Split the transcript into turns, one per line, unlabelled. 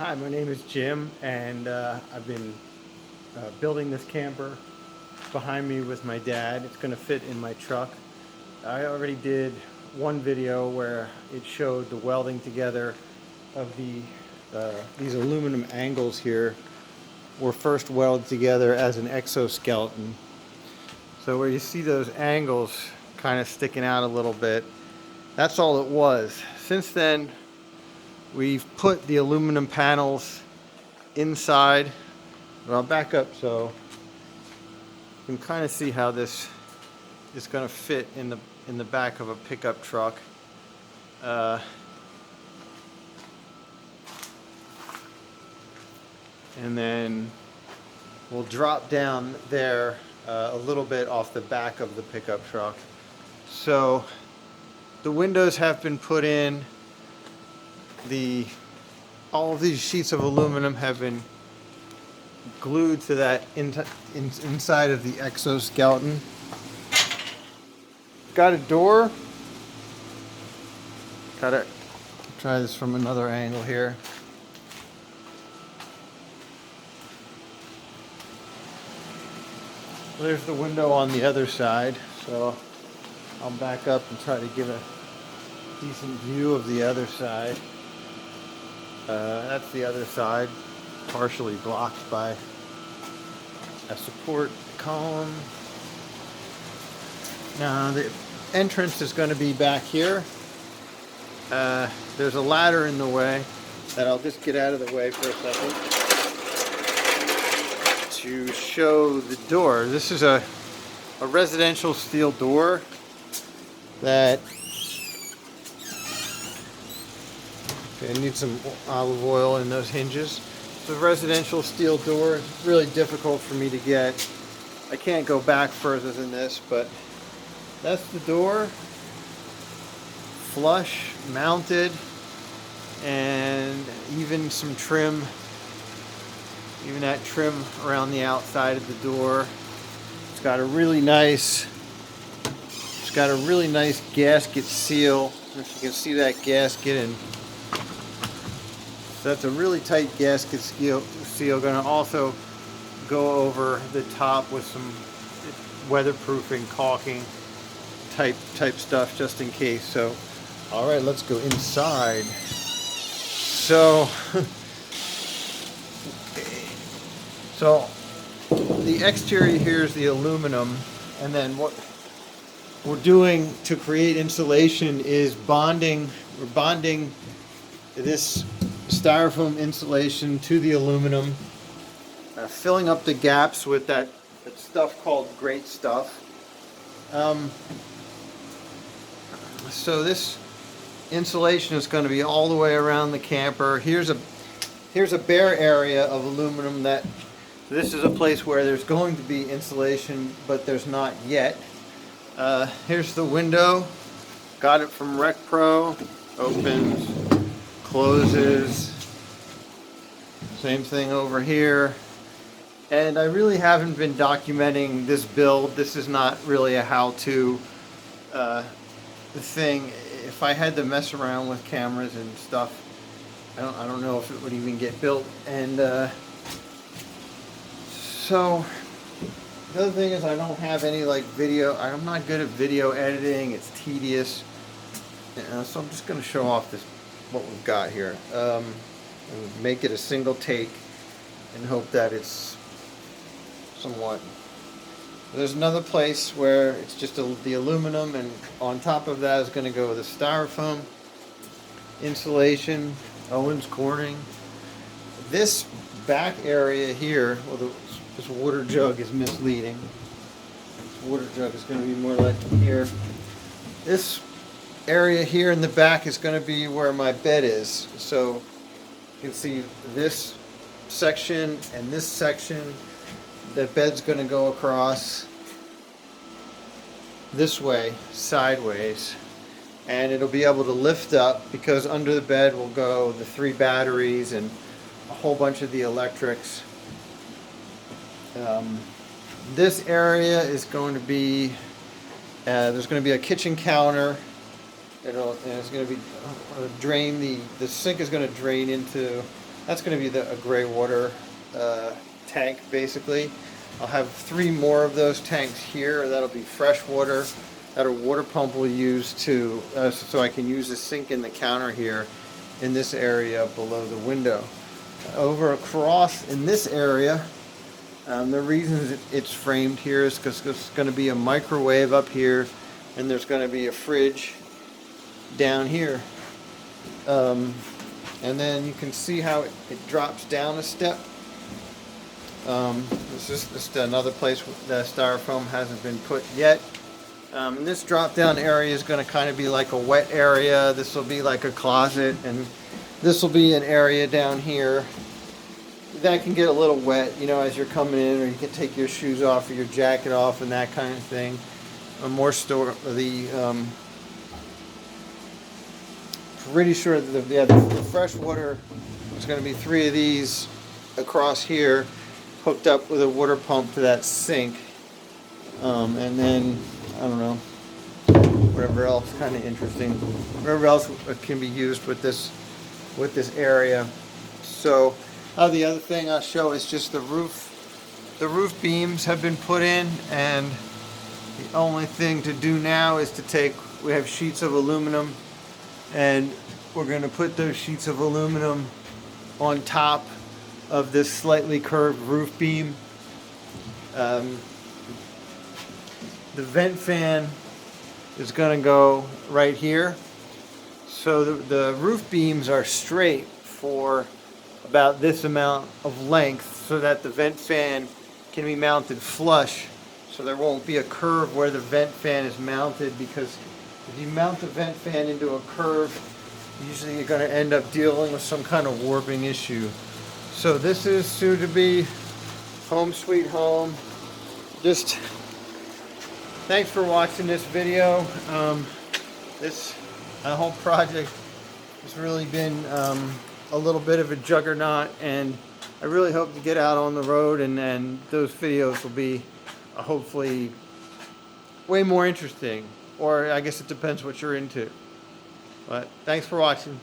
Hi, my name is Jim, and I've been building this camper behind me with my dad. It's going to fit in my truck. I already did one video where it showed the welding together of these aluminum angles here were first welded together as an exoskeleton. So where you see those angles kind of sticking out a little bit, that's all it was. Since then, we've put the aluminum panels inside. But I'll back up so you can kind of see how this is going to fit in the back of a pickup truck. And then we'll drop down there a little bit off the back of the pickup truck. So the windows have been put in. All of these sheets of aluminum have been glued to that inside of the exoskeleton. Got a door. Gotta try this from another angle here. There's the window on the other side, so I'll back up and try to give a decent view of the other side. That's the other side, partially blocked by a support column. Now the entrance is going to be back here. There's a ladder in the way that I'll just get out of the way for a second to show the door. This is a residential steel door that I need some olive oil in those hinges. It's a residential steel door. It's really difficult for me to get. I can't go back further than this, but that's the door. Flush, mounted, and even some trim. Even that trim around the outside of the door. It's got a really nice gasket seal. If you can see that gasket, and so that's a really tight gasket seal. Going to also go over the top with some weatherproofing, caulking type stuff just in case. So, all right, let's go inside. So, the exterior here is the aluminum, and then what we're doing to create insulation is bonding. We're bonding this styrofoam insulation to the aluminum, filling up the gaps with that stuff called great stuff. So this insulation is going to be all the way around the camper. Here's a bare area of aluminum. This is a place where there's going to be insulation, but there's not yet. Here's the window. Got it from Rec Pro. Opens, closes. Same thing over here. And I really haven't been documenting this build. This is not really a how-to thing. If I had to mess around with cameras and stuff, I don't know if it would even get built. And so the other thing is I don't have any video. I'm not good at video editing. It's tedious. So I'm just going to show off what we've got here. And make it a single take and hope that it's somewhat. There's another place where it's just the aluminum, and on top of that is going to go the styrofoam insulation, Owens Corning. This back area here, well, this water jug is misleading. This water jug is going to be more like here. This area here in the back is going to be where my bed is. So you can see this section and this section. The bed's going to go across this way, sideways, and it'll be able to lift up because under the bed will go the 3 batteries and a whole bunch of the electrics. This area is going to be, there's going to be a kitchen counter. It's going to be the sink is going to drain into That's going to be a gray water tank, basically. I'll have 3 more of those tanks here. That'll be fresh water that a water pump will use to, so I can use the sink in the counter here in this area below the window. Over across in this area, the reason it's framed here is because there's going to be a microwave up here, and there's going to be a fridge down here. And then you can see how it drops down a step. This is just another place that styrofoam hasn't been put yet. And this drop down area is going to kind of be like a wet area. This will be like a closet, and this will be an area down here that can get a little wet, you know, as you're coming in, or you can take your shoes off or your jacket off and that kind of thing. Pretty sure that the fresh water is going to be 3 of these across here, hooked up with a water pump to that sink, and then I don't know, whatever else kind of interesting, whatever else can be used with this area. So the other thing I'll show is just the roof. The roof beams have been put in, and the only thing to do now is we have sheets of aluminum, and we're going to put those sheets of aluminum on top of this slightly curved roof beam. The vent fan is going to go right here. So the roof beams are straight for about this amount of length, so that the vent fan can be mounted flush, so there won't be a curve where the vent fan is mounted, because if you mount the vent fan into a curve, usually you're going to end up dealing with some kind of warping issue. So this is soon to be home sweet home. Just thanks for watching this video. This whole project has really been a little bit of a juggernaut, and I really hope to get out on the road, and those videos will be hopefully way more interesting, or I guess it depends what you're into. But thanks for watching.